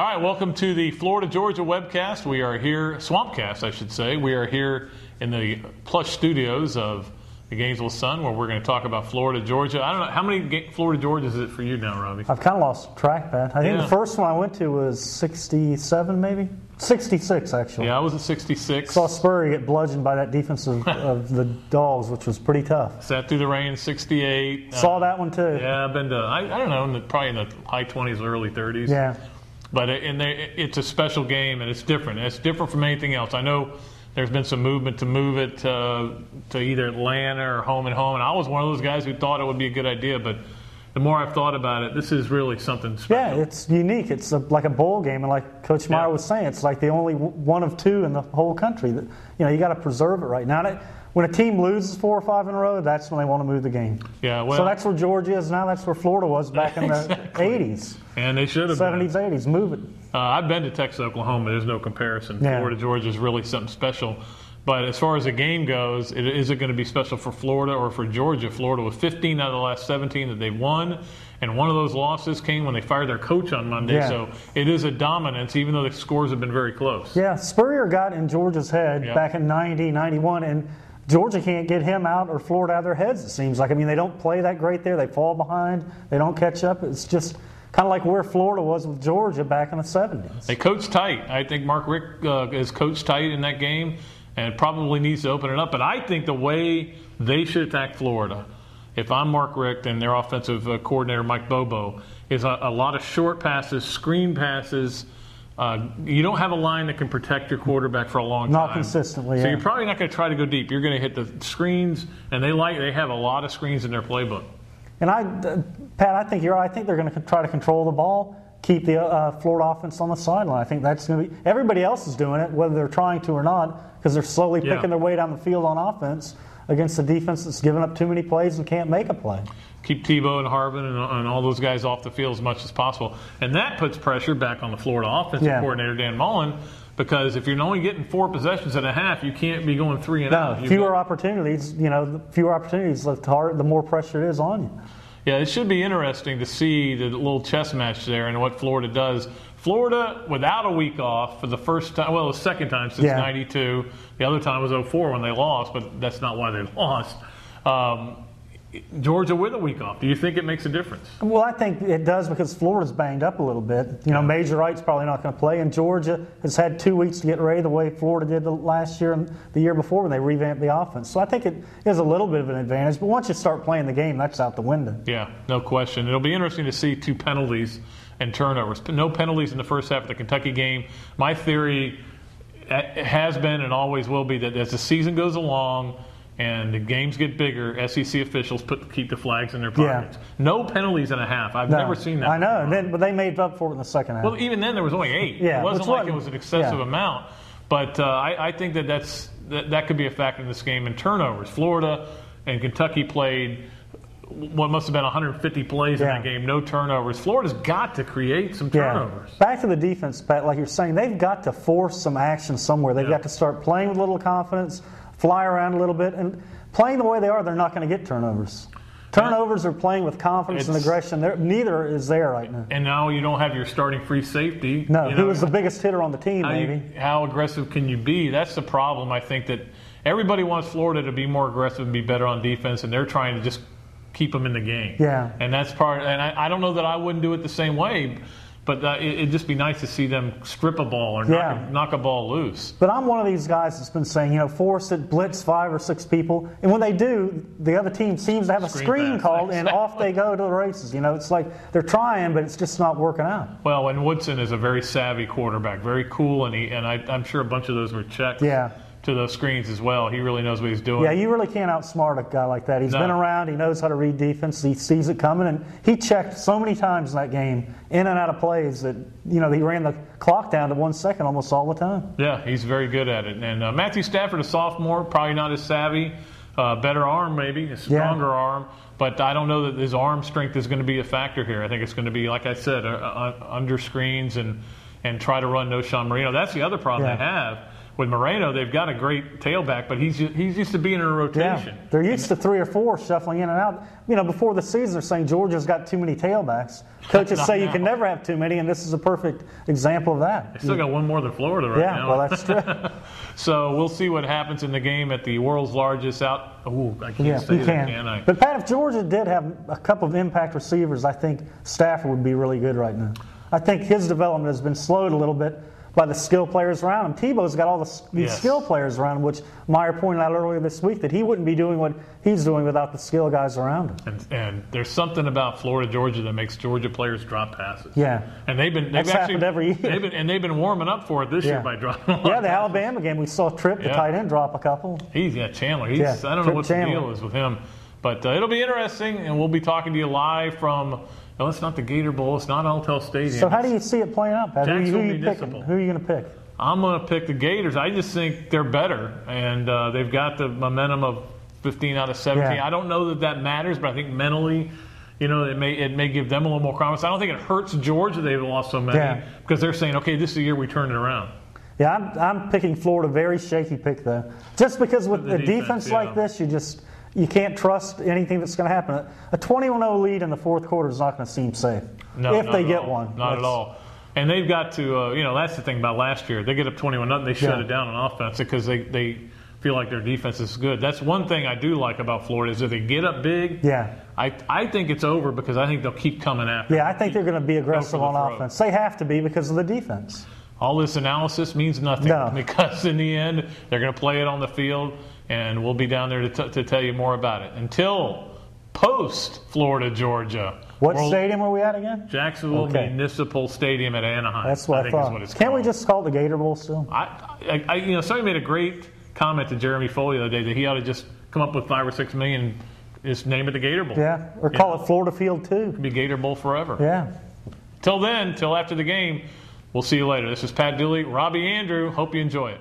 All right, welcome to the Florida-Georgia webcast. We are here, Swampcast, I should say. We are here in the plush studios of the Gainesville Sun, where we're going to talk about Florida-Georgia. I don't know, how many Florida-Georgias is it for you now, Robbie? I've kind of lost track, man. I think the first one I went to was 67, maybe? 66, actually. Yeah, I was at 66. Saw Spurrier get bludgeoned by that defense of the Dogs, which was pretty tough. Sat through the rain, 68. Saw that one, too. Yeah, I've been to, I don't know, probably in the high 20s, early 30s. Yeah. But it's a special game, and it's different. It's different from anything else. I know there's been some movement to move it to either Atlanta or home and home, and I was one of those guys who thought it would be a good idea, but the more I've thought about it, this is really something special. Yeah, it's unique. It's like a bowl game, and like Coach Meyer was saying, it's like the only one of two in the whole country. That, you got to preserve it right now. When a team loses 4 or 5 in a row, that's when they want to move the game. Yeah, well, so that's where Georgia is now. That's where Florida was back in the 80s. And they should have 70s, 80s. Move it. I've been to Texas, Oklahoma. There's no comparison. Yeah. Florida, Georgia is really something special. But as far as the game goes, is it going to be special for Florida or for Georgia? Florida with 15 out of the last 17 that they've won. And one of those losses came when they fired their coach on Monday. Yeah. So it is a dominance, even though the scores have been very close. Yeah, Spurrier got in Georgia's head back in 90, 91, and Georgia can't get him out or Florida out of their heads, it seems like. I mean, they don't play that great there. They fall behind. They don't catch up. It's just kind of like where Florida was with Georgia back in the 70s. They coach tight. I think Mark Richt is coached tight in that game and probably needs to open it up. But I think the way they should attack Florida, if I'm Mark Richt and their offensive coordinator Mike Bobo, is a lot of short passes, screen passes. You don't have a line that can protect your quarterback for a long time. Not consistently, So you're probably not going to try to go deep. You're going to hit the screens, and they have a lot of screens in their playbook. And Pat, I think you're right. I think they're going to try to control the ball, keep the Florida offense on the sideline. I think that's going to be – everybody else is doing it, whether they're trying to or not, because they're slowly picking their way down the field on offense against a defense that's giving up too many plays and can't make a play. Keep Tebow and Harvin and all those guys off the field as much as possible. And that puts pressure back on the Florida offensive coordinator, Dan Mullen, because if you're only getting 4 possessions and a half, you can't be going 3 and out. Fewer opportunities, the fewer opportunities, the more pressure it is on you. Yeah, it should be interesting to see the little chess match there and what Florida does. Florida, without a week off for the first time, well, the second time since 92. The other time was 04 when they lost, but that's not why they lost. Georgia with a week off. Do you think it makes a difference? Well, I think it does because Florida's banged up a little bit. Major Wright's probably not going to play, and Georgia has had 2 weeks to get ready the way Florida did last year and the year before when they revamped the offense. So I think it is a little bit of an advantage, but once you start playing the game, that's out the window. Yeah, no question. It'll be interesting to see 2 penalties and turnovers. No penalties in the first half of the Kentucky game. My theory has been and always will be that as the season goes along, and the games get bigger, SEC officials keep the flags in their pockets. Yeah. No penalties in a half. I've never seen that. I know, but they made up for it in the second half. Well, even then there was only 8. Yeah, it wasn't like it was an excessive amount. But I think that could be a factor in this game. And turnovers. Florida and Kentucky played what must have been 150 plays in that game. No turnovers. Florida's got to create some turnovers. Back to the defense, Pat, like you're saying, they've got to force some action somewhere. They've got to start playing with a little confidence, fly around a little bit, and playing the way they are, they're not going to get turnovers. Turnovers are playing with confidence and aggression. Neither is there right now. And now you don't have your starting free safety. No, who was the biggest hitter on the team, How aggressive can you be? That's the problem. I think that everybody wants Florida to be more aggressive and be better on defense, and they're trying to just keep them in the game. Yeah. And that's part. And I don't know that I wouldn't do it the same way. But it'd just be nice to see them strip a ball or knock a ball loose. But I'm one of these guys that's been saying, force it, blitz 5 or 6 people. And when they do, the other team seems to have a screen called, and off they go to the races. It's like they're trying, but it's just not working out. Well, and Woodson is a very savvy quarterback, very cool, and I'm sure a bunch of those were checked. To those screens as well. He really knows what he's doing. Yeah, you really can't outsmart a guy like that. He's been around. He knows how to read defense. He sees it coming. And he checked so many times in that game, in and out of plays, that, he ran the clock down to 1 second almost all the time. Yeah, he's very good at it. And Matthew Stafford, a sophomore, probably not as savvy. Better arm maybe, a stronger arm. But I don't know that his arm strength is going to be a factor here. I think it's going to be, like I said, under screens and try to run no Sean Marino. That's the other problem they have with Moreno, they've got a great tailback, but he's used to being in a rotation. Yeah, they're used to 3 or 4 shuffling in and out. Before the season, they're saying Georgia's got too many tailbacks. Coaches say you can never have too many, and this is a perfect example of that. They still got one more than Florida right now. Yeah, well, that's true. So we'll see what happens in the game at the world's largest out. Oh, I can't say that, can I? But Pat, if Georgia did have a couple of impact receivers, I think Stafford would be really good right now. I think his development has been slowed a little bit by the skill players around him. Tebow's got all these skill players around him, which Meyer pointed out earlier this week that he wouldn't be doing what he's doing without the skill guys around him. And there's something about Florida, Georgia that makes Georgia players drop passes. Yeah, and they've happened every year. They've been warming up for it this year by dropping. The Alabama game we saw Tripp, the tight end, drop a couple. Chandler. I don't know what the deal is with him, but it'll be interesting, and we'll be talking to you live from. No, it's not the Gator Bowl. It's not Alltel Stadium. So how do you see it playing out, Pat? Who are you Municipal. Who are you going to pick? I'm going to pick the Gators. I just think they're better, and they've got the momentum of 15 out of 17. Yeah. I don't know that matters, but I think mentally, it may give them a little more confidence. I don't think it hurts Georgia they've lost so many because they're saying, okay, this is the year we turn it around. Yeah, I'm picking Florida. Very shaky pick, though. Just because with a defense like this, you can't trust anything that's going to happen. A 21-0 lead in the fourth quarter is not going to seem safe if they get one. Not at all. And they've got to, that's the thing about last year. They get up 21-0, they shut it down on offense because they feel like their defense is good. That's one thing I do like about Florida is if they get up big, I think it's over because I think they'll keep coming after. Yeah, I think they're going to be aggressive on offense. They have to be because of the defense. All this analysis means nothing because in the end, they're going to play it on the field. And we'll be down there to tell you more about it. Until post-Florida, Georgia. What stadium are we at again? Jacksonville Municipal Stadium at Anaheim. That's what I thought. Is what it's Can't called. we just call it the Gator Bowl still? Somebody made a great comment to Jeremy Foley the other day that he ought to just come up with $5 or $6 million and just name it the Gator Bowl. Yeah, or call it Florida Field 2. It could be Gator Bowl forever. Yeah. Till then, till after the game, we'll see you later. This is Pat Dooley, Robbie, Andreu. Hope you enjoy it.